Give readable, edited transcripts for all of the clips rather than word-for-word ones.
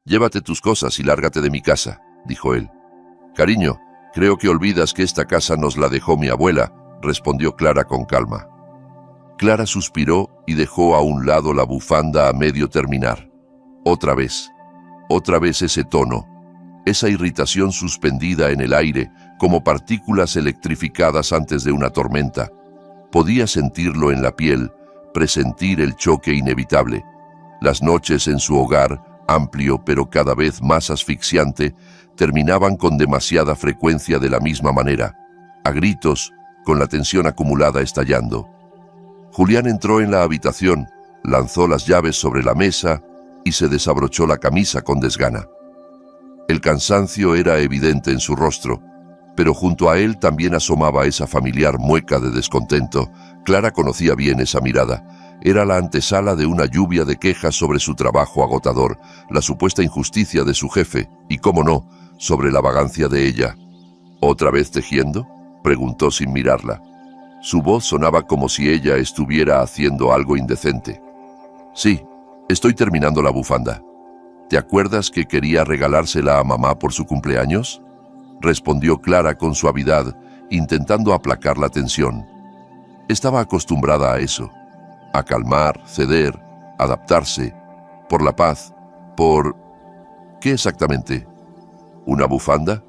Llévate tus cosas y lárgate de mi casa, dijo él. Cariño, creo que olvidas que esta casa nos la dejó mi abuela, respondió Clara con calma. Clara suspiró y dejó a un lado la bufanda a medio terminar. Otra vez ese tono, esa irritación suspendida en el aire como partículas electrificadas antes de una tormenta. Podía sentirlo en la piel, presentir el choque inevitable. Las noches en su hogar, amplio pero cada vez más asfixiante, terminaban con demasiada frecuencia de la misma manera, a gritos, con la tensión acumulada estallando. Julián entró en la habitación, lanzó las llaves sobre la mesa y se desabrochó la camisa con desgana. El cansancio era evidente en su rostro, pero junto a él también asomaba esa familiar mueca de descontento. Clara conocía bien esa mirada. Era la antesala de una lluvia de quejas sobre su trabajo agotador, la supuesta injusticia de su jefe y, cómo no, sobre la vagancia de ella. ¿Otra vez tejiendo?, preguntó sin mirarla. Su voz sonaba como si ella estuviera haciendo algo indecente. Sí, estoy terminando la bufanda. ¿Te acuerdas que quería regalársela a mamá por su cumpleaños?, respondió Clara con suavidad, intentando aplacar la tensión. Estaba acostumbrada a eso, a calmar, ceder, adaptarse, por la paz, por... ¿Qué exactamente? ¿Una bufanda?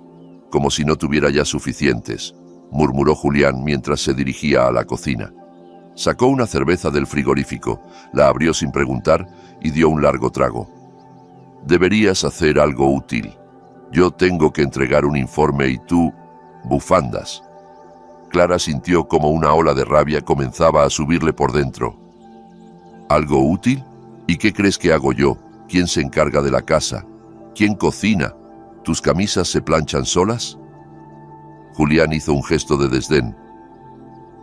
Como si no tuviera ya suficientes, murmuró Julián mientras se dirigía a la cocina. Sacó una cerveza del frigorífico, la abrió sin preguntar y dio un largo trago. Deberías hacer algo útil. Yo tengo que entregar un informe y tú... bufandas. Clara sintió como una ola de rabia comenzaba a subirle por dentro. ¿Algo útil? ¿Y qué crees que hago yo? ¿Quién se encarga de la casa? ¿Quién cocina? ¿Tus camisas se planchan solas? Julián hizo un gesto de desdén.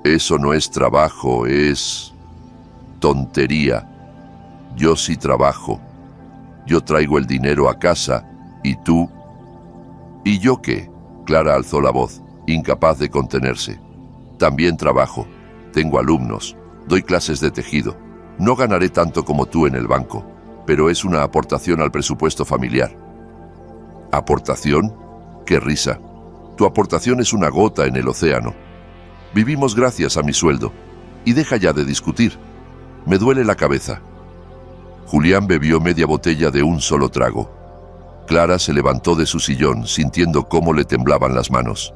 Eso no es trabajo, es... tontería. Yo sí trabajo. Yo traigo el dinero a casa, y tú... ¿Y yo qué? Clara alzó la voz, incapaz de contenerse. También trabajo. Tengo alumnos. Doy clases de tejido. No ganaré tanto como tú en el banco, pero es una aportación al presupuesto familiar. ¿Aportación? ¡Qué risa! Tu aportación es una gota en el océano. Vivimos gracias a mi sueldo. Y deja ya de discutir. Me duele la cabeza. Julián bebió media botella de un solo trago. Clara se levantó de su sillón, sintiendo cómo le temblaban las manos.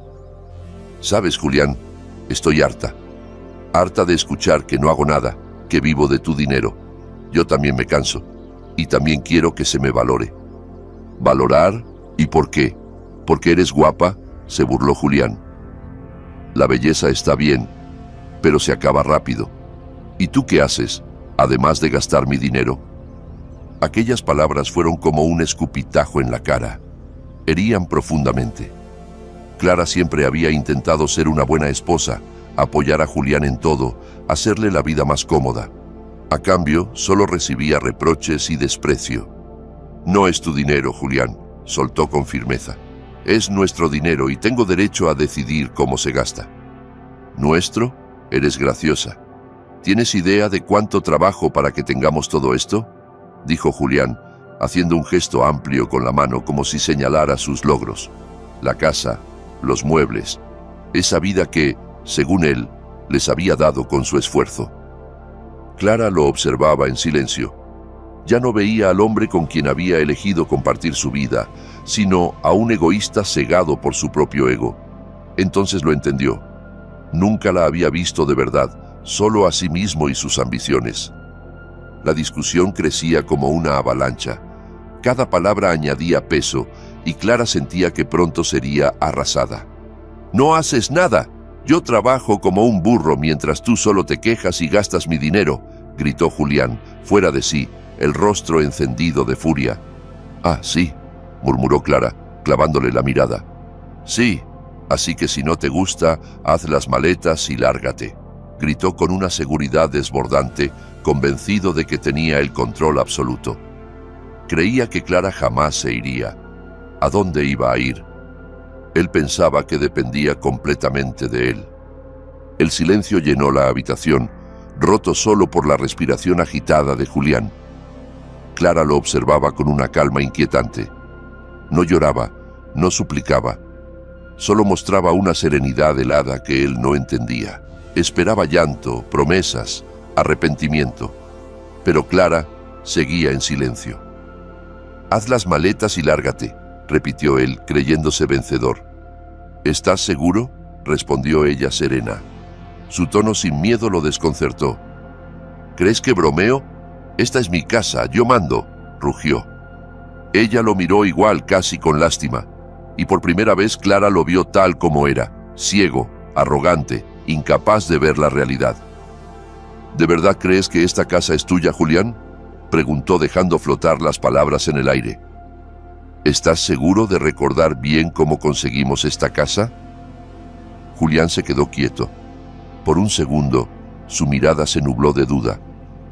¿Sabes, Julián? Estoy harta. Harta de escuchar que no hago nada, que vivo de tu dinero. Yo también me canso. Y también quiero que se me valore. ¿Valorar? ¿Y por qué? ¿Porque eres guapa?, se burló Julián. La belleza está bien, pero se acaba rápido. ¿Y tú qué haces, además de gastar mi dinero? Aquellas palabras fueron como un escupitajo en la cara. Herían profundamente. Clara siempre había intentado ser una buena esposa, apoyar a Julián en todo, hacerle la vida más cómoda. A cambio, solo recibía reproches y desprecio. No es tu dinero, Julián, soltó con firmeza. Es nuestro dinero y tengo derecho a decidir cómo se gasta. ¿Nuestro? Eres graciosa. ¿Tienes idea de cuánto trabajo para que tengamos todo esto?, dijo Julián, haciendo un gesto amplio con la mano como si señalara sus logros. La casa, los muebles, esa vida que, según él, les había dado con su esfuerzo. Clara lo observaba en silencio. Ya no veía al hombre con quien había elegido compartir su vida, sino a un egoísta cegado por su propio ego. Entonces lo entendió. Nunca la había visto de verdad, solo a sí mismo y sus ambiciones. La discusión crecía como una avalancha. Cada palabra añadía peso y Clara sentía que pronto sería arrasada. «No haces nada. Yo trabajo como un burro mientras tú solo te quejas y gastas mi dinero», gritó Julián, fuera de sí, el rostro encendido de furia. «Ah, sí», murmuró Clara, clavándole la mirada. «Sí, así que si no te gusta, haz las maletas y lárgate», gritó con una seguridad desbordante, convencido de que tenía el control absoluto. Creía que Clara jamás se iría. ¿A dónde iba a ir? Él pensaba que dependía completamente de él. El silencio llenó la habitación, roto solo por la respiración agitada de Julián. Clara lo observaba con una calma inquietante. No lloraba, no suplicaba. Solo mostraba una serenidad helada que él no entendía. Esperaba llanto, promesas, arrepentimiento. Pero Clara seguía en silencio. «Haz las maletas y lárgate», repitió él, creyéndose vencedor. «¿Estás seguro?», respondió ella serena. Su tono sin miedo lo desconcertó. «¿Crees que bromeo? Esta es mi casa, yo mando», rugió. Ella lo miró igual, casi con lástima, y por primera vez Clara lo vio tal como era, ciego, arrogante, incapaz de ver la realidad. «¿De verdad crees que esta casa es tuya, Julián?», preguntó dejando flotar las palabras en el aire. «¿Estás seguro de recordar bien cómo conseguimos esta casa?». Julián se quedó quieto. Por un segundo, su mirada se nubló de duda,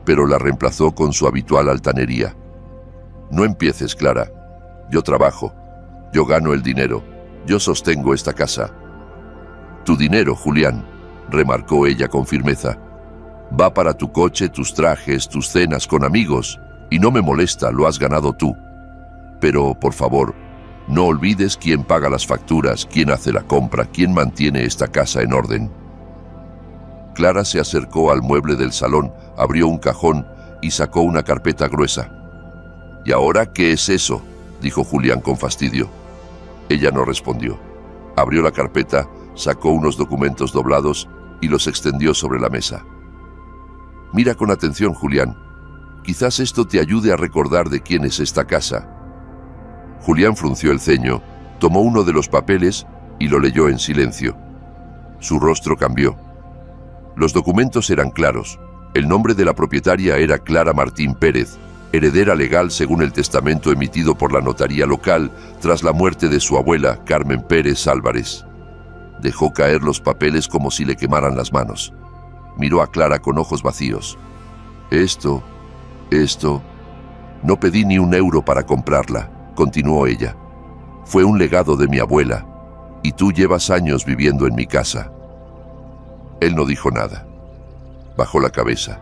pero la reemplazó con su habitual altanería. «No empieces, Clara. Yo trabajo. Yo gano el dinero. Yo sostengo esta casa». «Tu dinero, Julián», remarcó ella con firmeza. «Va para tu coche, tus trajes, tus cenas con amigos, y no me molesta, lo has ganado tú. Pero, por favor, no olvides quién paga las facturas, quién hace la compra, quién mantiene esta casa en orden». Clara se acercó al mueble del salón, abrió un cajón y sacó una carpeta gruesa. «¿Y ahora qué es eso?», dijo Julián con fastidio. Ella no respondió. Abrió la carpeta, sacó unos documentos doblados y los extendió sobre la mesa. «Mira con atención, Julián. Quizás esto te ayude a recordar de quién es esta casa». Julián frunció el ceño, tomó uno de los papeles y lo leyó en silencio. Su rostro cambió. Los documentos eran claros. El nombre de la propietaria era Clara Martín Pérez, heredera legal según el testamento emitido por la notaría local tras la muerte de su abuela, Carmen Pérez Álvarez. Dejó caer los papeles como si le quemaran las manos. Miró a Clara con ojos vacíos. Esto... No pedí ni un euro para comprarla», continuó ella. «Fue un legado de mi abuela, y tú llevas años viviendo en mi casa». Él no dijo nada. Bajó la cabeza.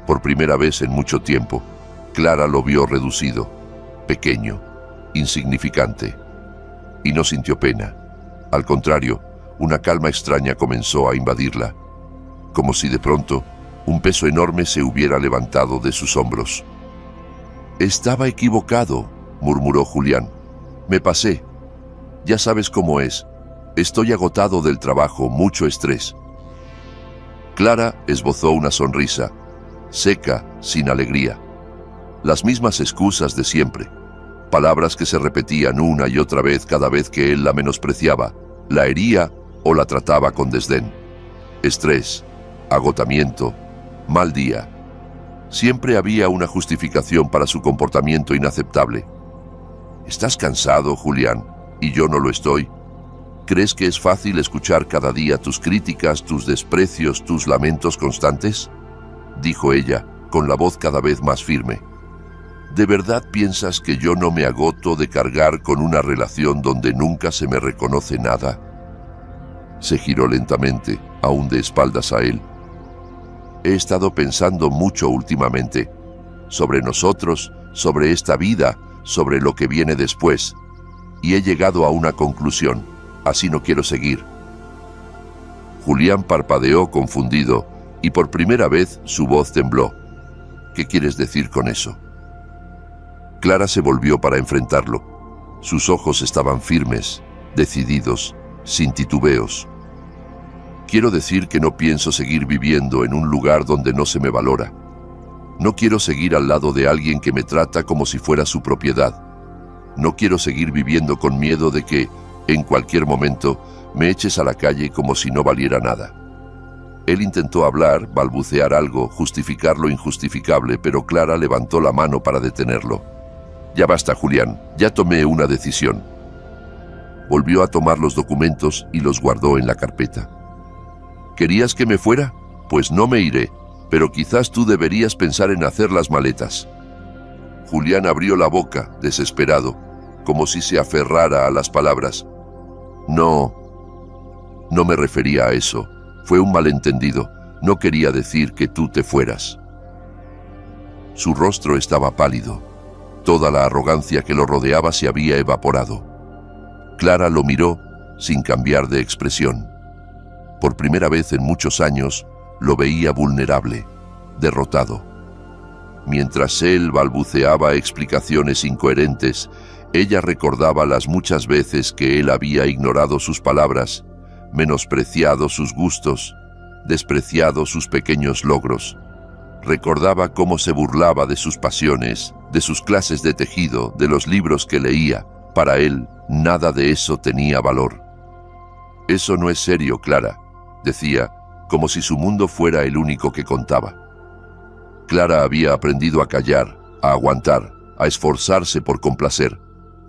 Por primera vez en mucho tiempo, Clara lo vio reducido, pequeño, insignificante, y no sintió pena. Al contrario, una calma extraña comenzó a invadirla, como si de pronto un peso enorme se hubiera levantado de sus hombros. «Estaba equivocado», murmuró Julián. «Me pasé. Ya sabes cómo es. Estoy agotado del trabajo, mucho estrés». Clara esbozó una sonrisa, seca, sin alegría. Las mismas excusas de siempre, palabras que se repetían una y otra vez cada vez que él la menospreciaba, la hería o la trataba con desdén. Estrés, agotamiento, mal día. Siempre había una justificación para su comportamiento inaceptable. «¿Estás cansado, Julián, y yo no lo estoy? ¿Crees que es fácil escuchar cada día tus críticas, tus desprecios, tus lamentos constantes?», dijo ella, con la voz cada vez más firme. «¿De verdad piensas que yo no me agoto de cargar con una relación donde nunca se me reconoce nada?». Se giró lentamente, aún de espaldas a él. «He estado pensando mucho últimamente, sobre nosotros, sobre esta vida, sobre lo que viene después, y he llegado a una conclusión. Así no quiero seguir». Julián parpadeó confundido, y por primera vez su voz tembló. «¿Qué quieres decir con eso?». Clara se volvió para enfrentarlo. Sus ojos estaban firmes, decididos, sin titubeos. «Quiero decir que no pienso seguir viviendo en un lugar donde no se me valora. No quiero seguir al lado de alguien que me trata como si fuera su propiedad. No quiero seguir viviendo con miedo de que, en cualquier momento, me eches a la calle como si no valiera nada». Él intentó hablar, balbucear algo, justificar lo injustificable, pero Clara levantó la mano para detenerlo. «Ya basta, Julián, ya tomé una decisión». Volvió a tomar los documentos y los guardó en la carpeta. «¿Querías que me fuera? Pues no me iré, pero quizás tú deberías pensar en hacer las maletas». Julián abrió la boca, desesperado, como si se aferrara a las palabras. No me refería a eso. Fue un malentendido. No quería decir que tú te fueras». Su rostro estaba pálido. Toda la arrogancia que lo rodeaba se había evaporado. Clara lo miró sin cambiar de expresión. Por primera vez en muchos años, lo veía vulnerable, derrotado. Mientras él balbuceaba explicaciones incoherentes, ella recordaba las muchas veces que él había ignorado sus palabras, menospreciado sus gustos, despreciado sus pequeños logros. Recordaba cómo se burlaba de sus pasiones, de sus clases de tejido, de los libros que leía. Para él, nada de eso tenía valor. «Eso no es serio, Clara», decía, como si su mundo fuera el único que contaba. Clara había aprendido a callar, a aguantar, a esforzarse por complacer.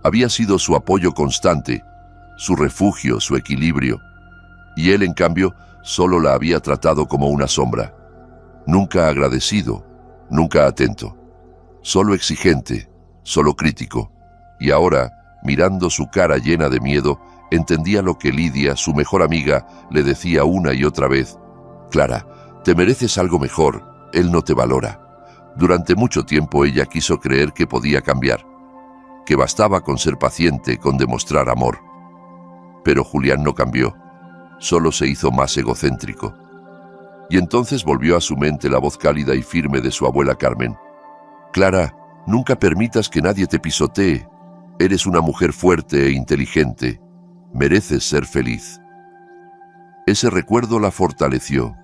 Había sido su apoyo constante, su refugio, su equilibrio. Y él, en cambio, solo la había tratado como una sombra. Nunca agradecido, nunca atento. Solo exigente, solo crítico. Y ahora, mirando su cara llena de miedo, entendía lo que Lidia, su mejor amiga, le decía una y otra vez. «Clara, te mereces algo mejor, él no te valora». Durante mucho tiempo ella quiso creer que podía cambiar, que bastaba con ser paciente, con demostrar amor. Pero Julián no cambió, solo se hizo más egocéntrico. Y entonces volvió a su mente la voz cálida y firme de su abuela Carmen. «Clara, nunca permitas que nadie te pisotee. Eres una mujer fuerte e inteligente. Mereces ser feliz». Ese recuerdo la fortaleció.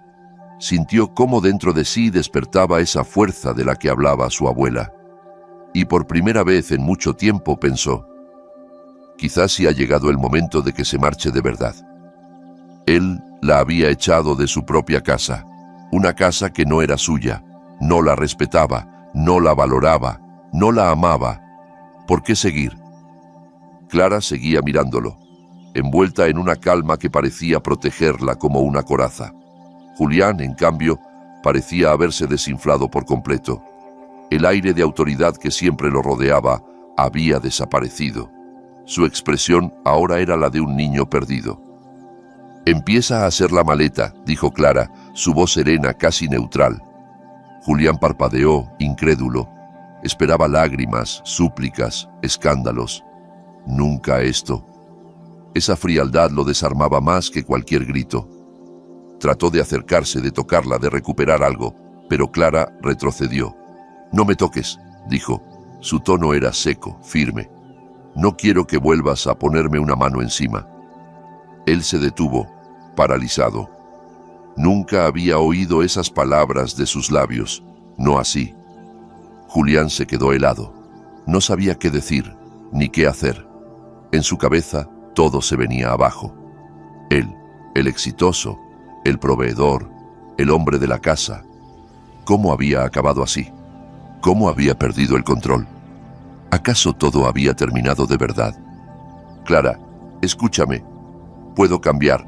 Sintió cómo dentro de sí despertaba esa fuerza de la que hablaba su abuela. Y por primera vez en mucho tiempo pensó, quizás sí ha llegado el momento de que se marche de verdad. Él la había echado de su propia casa, una casa que no era suya, no la respetaba, no la valoraba, no la amaba. ¿Por qué seguir? Clara seguía mirándolo, envuelta en una calma que parecía protegerla como una coraza. Julián, en cambio, parecía haberse desinflado por completo. El aire de autoridad que siempre lo rodeaba había desaparecido. Su expresión ahora era la de un niño perdido. «Empieza a hacer la maleta», dijo Clara, su voz serena, casi neutral. Julián parpadeó, incrédulo. Esperaba lágrimas, súplicas, escándalos. Nunca esto. Esa frialdad lo desarmaba más que cualquier grito. Trató de acercarse, de tocarla, de recuperar algo, pero Clara retrocedió. «No me toques», dijo. Su tono era seco, firme. «No quiero que vuelvas a ponerme una mano encima». Él se detuvo, paralizado. Nunca había oído esas palabras de sus labios, no así. Julián se quedó helado. No sabía qué decir, ni qué hacer. En su cabeza todo se venía abajo. Él, el exitoso, el proveedor, el hombre de la casa. ¿Cómo había acabado así? ¿Cómo había perdido el control? ¿Acaso todo había terminado de verdad? «Clara, escúchame. Puedo cambiar»,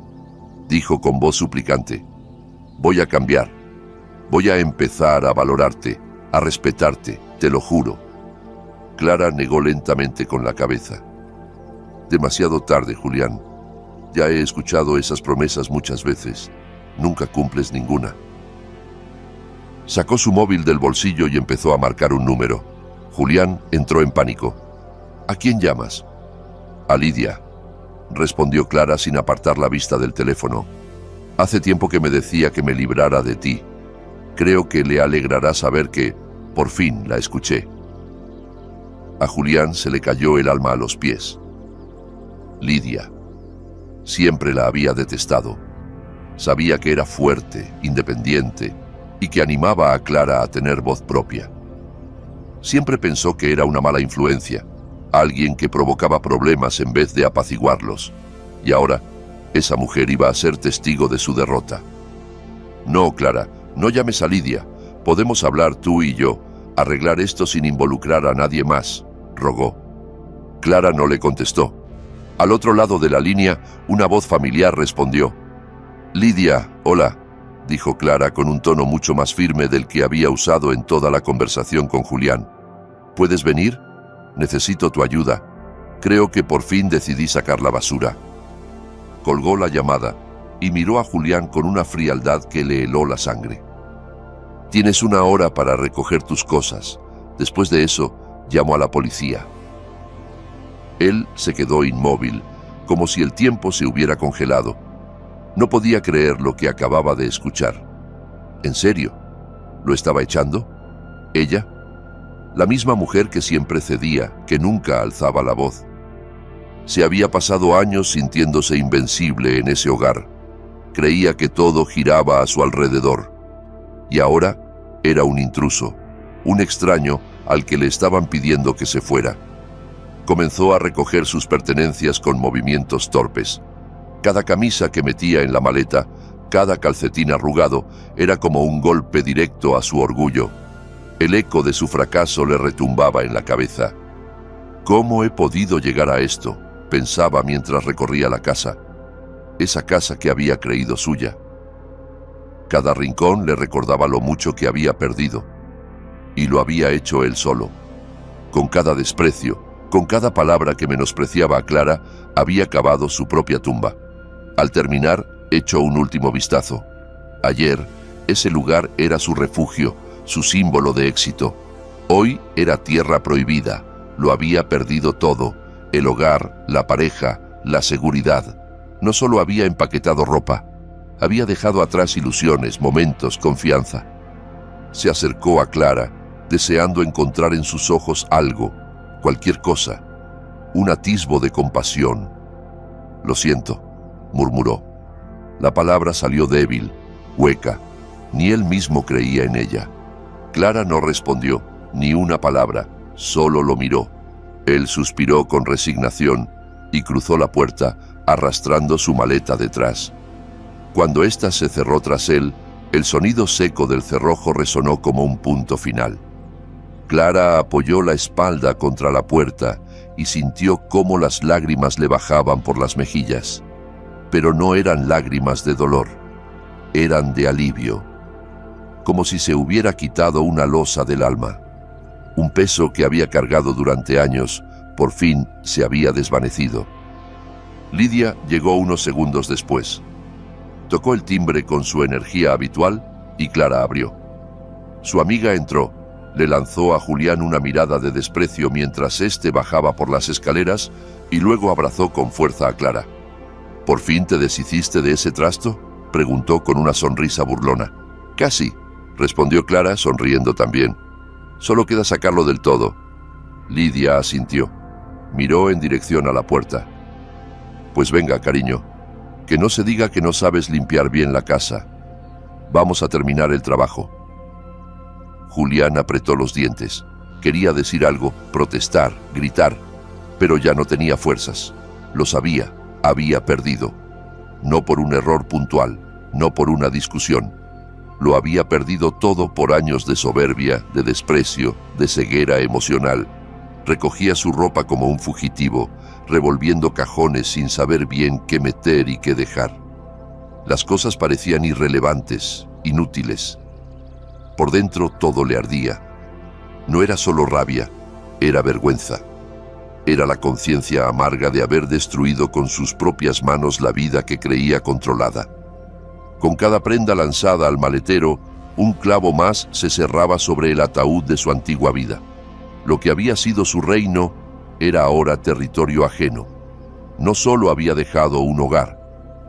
dijo con voz suplicante. «Voy a cambiar. Voy a empezar a valorarte, a respetarte, te lo juro». Clara negó lentamente con la cabeza. «Demasiado tarde, Julián. Ya he escuchado esas promesas muchas veces. Nunca cumples ninguna». Sacó su móvil del bolsillo y empezó a marcar un número. Julián entró en pánico. «¿A quién llamas?» «A Lidia», respondió Clara sin apartar la vista del teléfono. «Hace tiempo que me decía que me librara de ti. Creo que le alegrará saber que, por fin, la escuché». A Julián se le cayó el alma a los pies. Lidia. Siempre la había detestado. Sabía que era fuerte, independiente, y que animaba a Clara a tener voz propia. Siempre pensó que era una mala influencia, alguien que provocaba problemas en vez de apaciguarlos. Y ahora, esa mujer iba a ser testigo de su derrota. «No, Clara, no llames a Lidia. Podemos hablar tú y yo, arreglar esto sin involucrar a nadie más», rogó. Clara no le contestó. Al otro lado de la línea, una voz familiar respondió. «Lidia, hola», dijo Clara con un tono mucho más firme del que había usado en toda la conversación con Julián. «¿Puedes venir? Necesito tu ayuda. Creo que por fin decidí sacar la basura». Colgó la llamada y miró a Julián con una frialdad que le heló la sangre. Tienes 1 hora para recoger tus cosas. Después de eso, llamo a la policía». Él se quedó inmóvil, como si el tiempo se hubiera congelado. No podía creer lo que acababa de escuchar. ¿En serio? ¿Lo estaba echando? ¿Ella? La misma mujer que siempre cedía, que nunca alzaba la voz. Se había pasado años sintiéndose invencible en ese hogar. Creía que todo giraba a su alrededor. Y ahora era un intruso, un extraño al que le estaban pidiendo que se fuera. Comenzó a recoger sus pertenencias con movimientos torpes. Cada camisa que metía en la maleta, cada calcetín arrugado, era como un golpe directo a su orgullo. El eco de su fracaso le retumbaba en la cabeza. «¿Cómo he podido llegar a esto?», pensaba mientras recorría la casa. Esa casa que había creído suya. Cada rincón le recordaba lo mucho que había perdido. Y lo había hecho él solo. Con cada desprecio, con cada palabra que menospreciaba a Clara, había cavado su propia tumba. Al terminar, echó un último vistazo. Ayer, ese lugar era su refugio, su símbolo de éxito. Hoy era tierra prohibida. Lo había perdido todo: el hogar, la pareja, la seguridad. No solo había empaquetado ropa, había dejado atrás ilusiones, momentos, confianza. Se acercó a Clara, deseando encontrar en sus ojos algo, cualquier cosa, un atisbo de compasión. «Lo siento», murmuró. La palabra salió débil, hueca. Ni él mismo creía en ella. Clara no respondió, ni una palabra, solo lo miró. Él suspiró con resignación y cruzó la puerta, arrastrando su maleta detrás. Cuando ésta se cerró tras él, el sonido seco del cerrojo resonó como un punto final. Clara apoyó la espalda contra la puerta y sintió cómo las lágrimas le bajaban por las mejillas. Pero no eran lágrimas de dolor, eran de alivio, como si se hubiera quitado una losa del alma. Un peso que había cargado durante años, por fin se había desvanecido. Lidia llegó unos segundos después. Tocó el timbre con su energía habitual y Clara abrió. Su amiga entró. Le lanzó a Julián una mirada de desprecio mientras éste bajaba por las escaleras y luego abrazó con fuerza a Clara. «¿Por fin te deshiciste de ese trasto?», preguntó con una sonrisa burlona. «Casi», respondió Clara, sonriendo también. «Solo queda sacarlo del todo». Lidia asintió. Miró en dirección a la puerta. «Pues venga, cariño. Que no se diga que no sabes limpiar bien la casa. Vamos a terminar el trabajo». Julián apretó los dientes. Quería decir algo, protestar, gritar, pero ya no tenía fuerzas. Lo sabía, había perdido. No por un error puntual, no por una discusión. Lo había perdido todo por años de soberbia, de desprecio, de ceguera emocional. Recogía su ropa como un fugitivo, revolviendo cajones sin saber bien qué meter y qué dejar. Las cosas parecían irrelevantes, inútiles. Por dentro todo le ardía. No era solo rabia, era vergüenza. Era la conciencia amarga de haber destruido con sus propias manos la vida que creía controlada. Con cada prenda lanzada al maletero, un clavo más se cerraba sobre el ataúd de su antigua vida. Lo que había sido su reino era ahora territorio ajeno. No solo había dejado un hogar,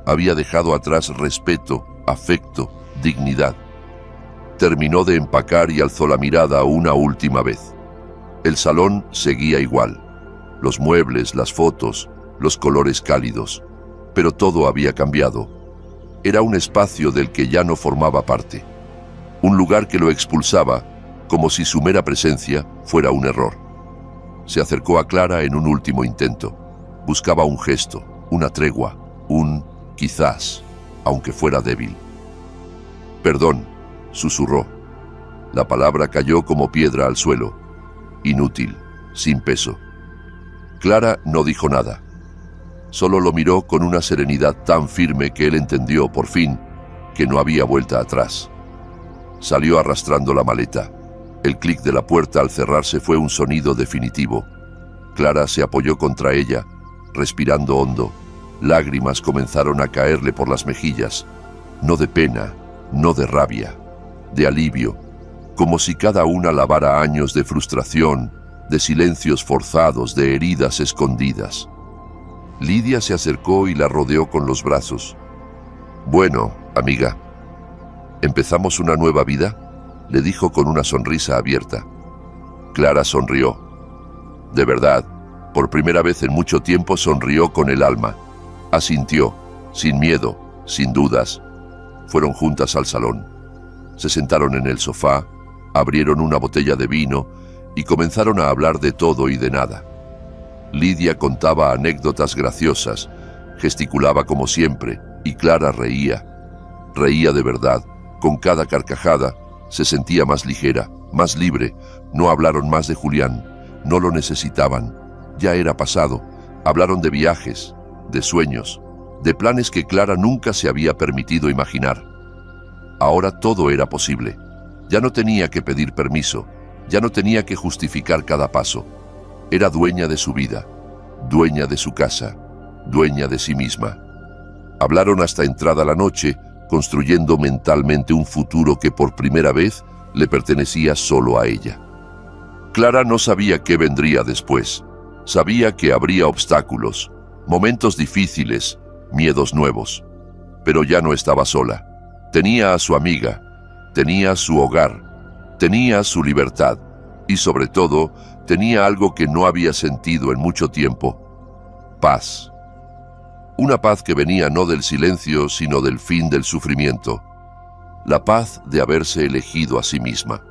había dejado atrás respeto, afecto, dignidad. Terminó de empacar y alzó la mirada una última vez. El salón seguía igual. Los muebles, las fotos, los colores cálidos. Pero todo había cambiado. Era un espacio del que ya no formaba parte. Un lugar que lo expulsaba, como si su mera presencia fuera un error. Se acercó a Clara en un último intento. Buscaba un gesto, una tregua, un quizás, aunque fuera débil. «Perdón», susurró. La palabra cayó como piedra al suelo. Inútil, sin peso. Clara no dijo nada. Solo lo miró con una serenidad tan firme que él entendió, por fin, que no había vuelta atrás. Salió arrastrando la maleta. El clic de la puerta al cerrarse fue un sonido definitivo. Clara se apoyó contra ella, respirando hondo. Lágrimas comenzaron a caerle por las mejillas. No de pena, no de rabia, de alivio, como si cada una lavara años de frustración, de silencios forzados, de heridas escondidas. Lidia se acercó y la rodeó con los brazos. «Bueno, amiga, ¿empezamos una nueva vida?», le dijo con una sonrisa abierta. Clara sonrió. De verdad, por primera vez en mucho tiempo sonrió con el alma. Asintió, sin miedo, sin dudas. Fueron juntas al salón. Se sentaron en el sofá, abrieron una botella de vino y comenzaron a hablar de todo y de nada. Lidia contaba anécdotas graciosas, gesticulaba como siempre, y Clara reía. Reía de verdad. Con cada carcajada se sentía más ligera, más libre. No hablaron más de Julián, no lo necesitaban. Ya era pasado. Hablaron de viajes, de sueños, de planes que Clara nunca se había permitido imaginar. Ahora todo era posible. Ya no tenía que pedir permiso, ya no tenía que justificar cada paso. Era dueña de su vida, dueña de su casa, dueña de sí misma. Hablaron hasta entrada la noche, construyendo mentalmente un futuro que por primera vez le pertenecía solo a ella. Clara no sabía qué vendría después. Sabía que habría obstáculos, momentos difíciles, miedos nuevos. Pero ya no estaba sola. Tenía a su amiga, tenía su hogar, tenía su libertad y sobre todo tenía algo que no había sentido en mucho tiempo: paz. Una paz que venía no del silencio, sino del fin del sufrimiento. La paz de haberse elegido a sí misma.